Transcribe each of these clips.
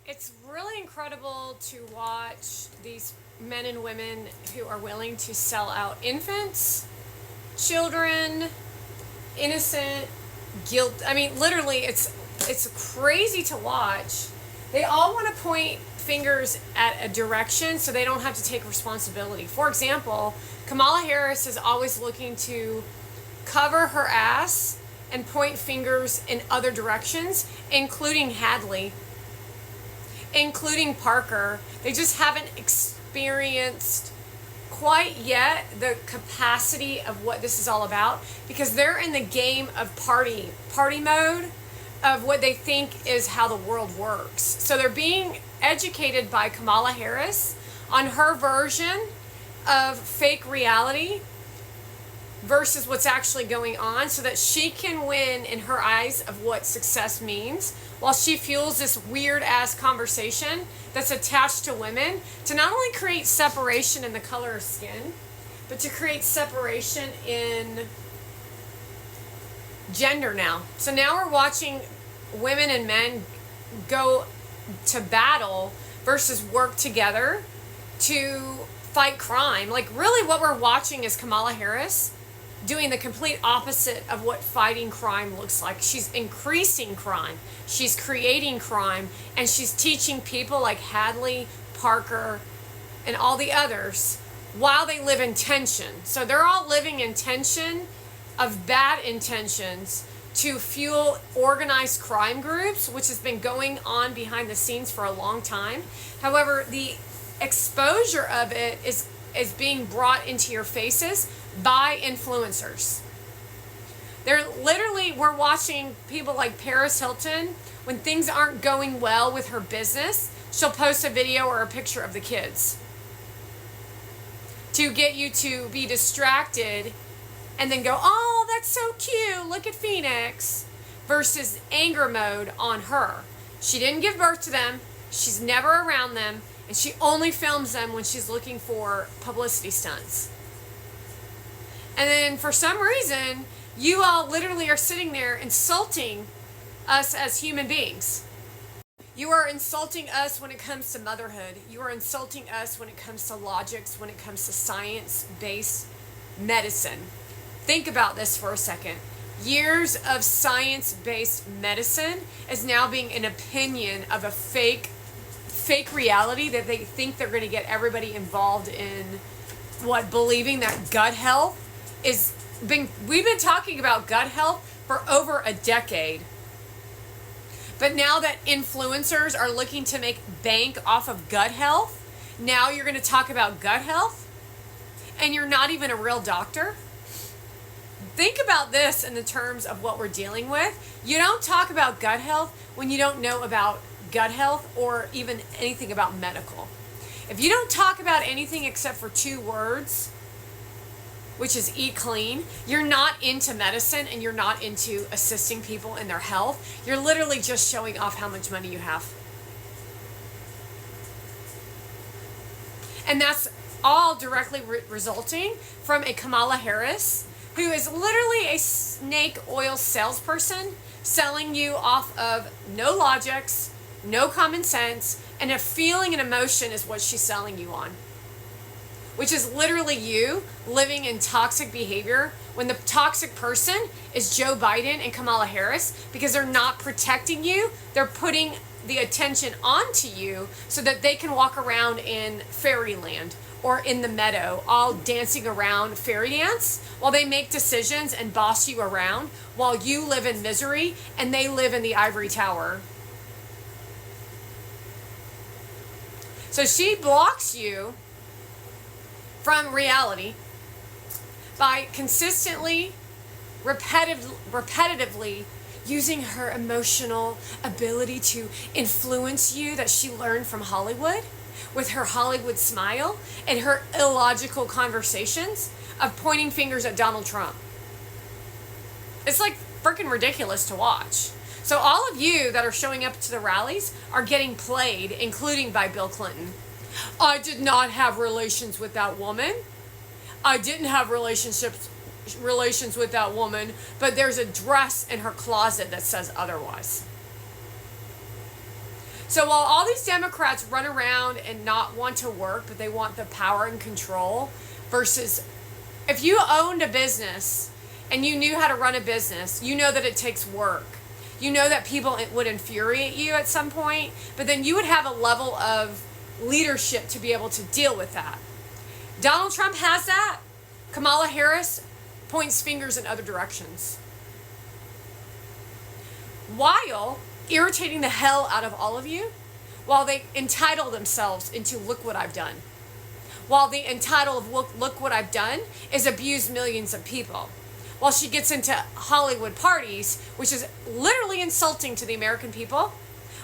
It's really incredible to watch these men and women who are willing to sell out infants, children, innocent, guilt. I mean, literally, it's crazy to watch. They all want to point fingers at a direction so they don't have to take responsibility. For example, Kamala Harris is always looking to cover her ass and point fingers in other directions, including Hadley, including Parker. They just haven't experienced quite yet the capacity of what this is all about, because they're in the game of party mode of what they think is how the world works. So they're being educated by Kamala Harris on her version of fake reality versus what's actually going on, so that she can win in her eyes of what success means, while she fuels this weird ass conversation that's attached to women to not only create separation in the color of skin, but to create separation in gender now. So now we're watching women and men go to battle versus work together to fight crime. Like, really what we're watching is Kamala Harris doing the complete opposite of what fighting crime looks like. She's increasing crime, she's creating crime, and she's teaching people like Hadley, Parker, and all the others while they live in tension. So they're all living in tension of bad intentions to fuel organized crime groups, which has been going on behind the scenes for a long time. However, the exposure of it is being brought into your faces by influencers. We're watching people like Paris Hilton. When things aren't going well with her business, she'll post a video or a picture of the kids to get you to be distracted and then go, oh, that's so cute, look at Phoenix, versus anger mode on her. She didn't give birth to them, she's never around them, and she only films them when she's looking for publicity stunts. And then for some reason, you all literally are sitting there insulting us as human beings. You are insulting us when it comes to motherhood. You are insulting us when it comes to logics, when it comes to science-based medicine. Think about this for a second. Years of science-based medicine is now being an opinion of a fake reality that they think they're going to get everybody involved in, believing that gut health we've been talking about gut health for over a decade. But now that influencers are looking to make bank off of gut health, now you're going to talk about gut health and you're not even a real doctor? Think about this in the terms of what we're dealing with. You don't talk about gut health when you don't know about gut health or even anything about medical. If you don't talk about anything except for 2 words, which is eat clean, you're not into medicine and you're not into assisting people in their health. You're literally just showing off how much money you have. And that's all directly resulting from a Kamala Harris who is literally a snake oil salesperson selling you off of no logics, no common sense, and a feeling and emotion is what she's selling you on. Which is literally you living in toxic behavior when the toxic person is Joe Biden and Kamala Harris, because they're not protecting you. They're putting the attention onto you so that they can walk around in fairyland or in the meadow, all dancing around fairy dance while they make decisions and boss you around while you live in misery and they live in the ivory tower. So she blocks you from reality by consistently, repetitively using her emotional ability to influence you that she learned from Hollywood with her Hollywood smile and her illogical conversations of pointing fingers at Donald Trump. It's like freaking ridiculous to watch. So all of you that are showing up to the rallies are getting played, including by Bill Clinton. I did not have relations with that woman. I didn't have relations with that woman, but there's a dress in her closet that says otherwise. So while all these Democrats run around and not want to work, but they want the power and control, versus if you owned a business and you knew how to run a business, you know that it takes work. You know that people would infuriate you at some point, but then you would have a level of leadership to be able to deal with that. Donald Trump has that. Kamala Harris points fingers in other directions, while irritating the hell out of all of you, while they entitle themselves into look what I've done. While the entitled of look what I've done is abuse millions of people. While she gets into Hollywood parties, which is literally insulting to the American people,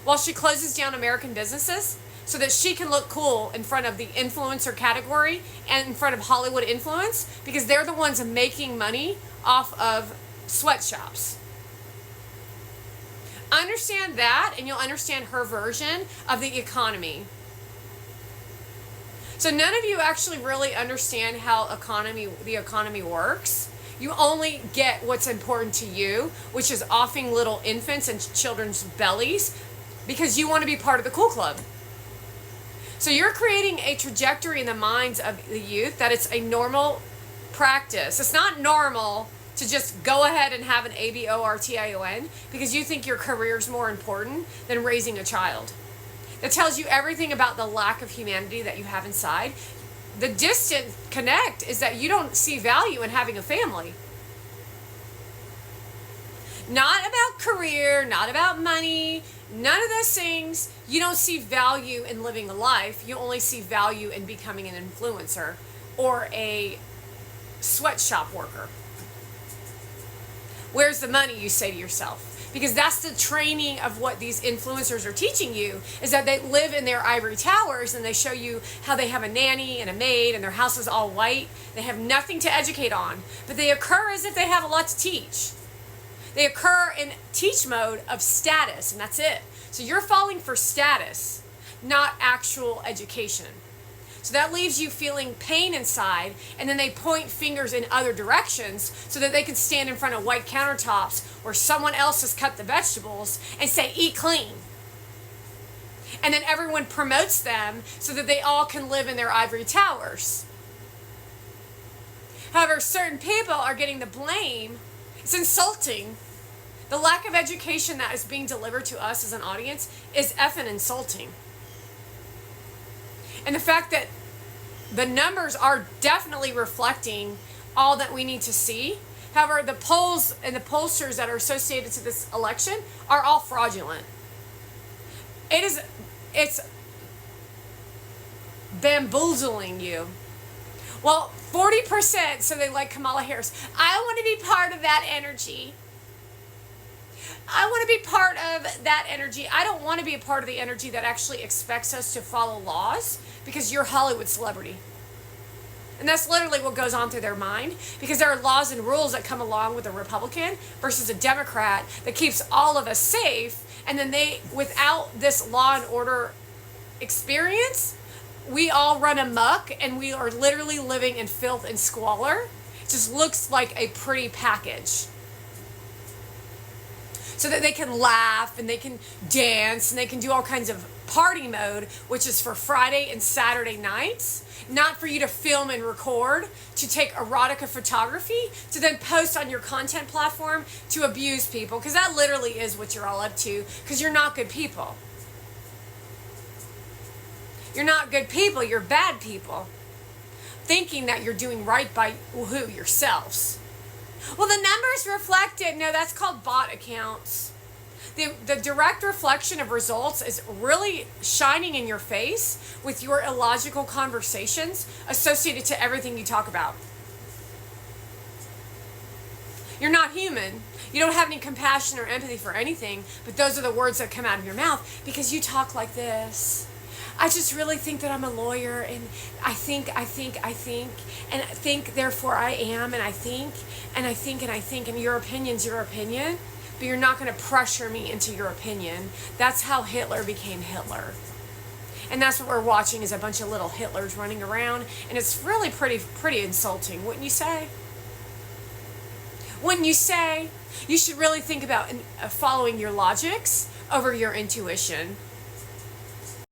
while she closes down American businesses so that she can look cool in front of the influencer category and in front of Hollywood influence, because they're the ones making money off of sweatshops. Understand that, and you'll understand her version of the economy. So none of you actually really understand how the economy works. You only get what's important to you, which is offing little infants and children's bellies, because you want to be part of the cool club. So you're creating a trajectory in the minds of the youth that it's a normal practice. It's not normal to just go ahead and have an abortion because you think your career is more important than raising a child. That tells you everything about the lack of humanity that you have inside. The distant connect is that you don't see value in having a family. Not about career, not about money, none of those things. You don't see value in living a life. You only see value in becoming an influencer or a sweatshop worker. Where's the money, you say to yourself? Because that's the training of what these influencers are teaching you, is that they live in their ivory towers and they show you how they have a nanny and a maid and their house is all white. They have nothing to educate on, but they occur as if they have a lot to teach. They occur in teach mode of status, and that's it. So you're falling for status, not actual education. So that leaves you feeling pain inside, and then they point fingers in other directions so that they can stand in front of white countertops where someone else has cut the vegetables and say, eat clean. And then everyone promotes them so that they all can live in their ivory towers. However, certain people are getting the blame. It's insulting. The lack of education that is being delivered to us as an audience is effing insulting. And the fact that the numbers are definitely reflecting all that we need to see. However, the polls and the pollsters that are associated to this election are all fraudulent. It's bamboozling you. Well, 40% so they like Kamala Harris. I want to be part of that energy. I want to be part of that energy. I don't want to be a part of the energy that actually expects us to follow laws because you're a Hollywood celebrity. And that's literally what goes on through their mind, because there are laws and rules that come along with a Republican versus a Democrat that keeps all of us safe. And then without this law and order experience, we all run amok and we are literally living in filth and squalor. It just looks like a pretty package. So that they can laugh and they can dance and they can do all kinds of party mode, which is for Friday and Saturday nights, not for you to film and record, to take erotica photography, to then post on your content platform to abuse people, because that literally is what you're all up to, because you're not good people. You're not good people, you're bad people, thinking that you're doing right by who? Yourselves. Well, the numbers reflect it. No, that's called bot accounts. The direct reflection of results is really shining in your face with your illogical conversations associated to everything you talk about. You're not human. You don't have any compassion or empathy for anything, but those are the words that come out of your mouth because you talk like this. I just really think that I'm a lawyer, and I think, therefore I am, and I think, and your opinion's your opinion, but you're not going to pressure me into your opinion. That's how Hitler became Hitler. And that's what we're watching, is a bunch of little Hitlers running around, and it's really pretty insulting, wouldn't you say? Wouldn't you say? You should really think about following your logics over your intuition.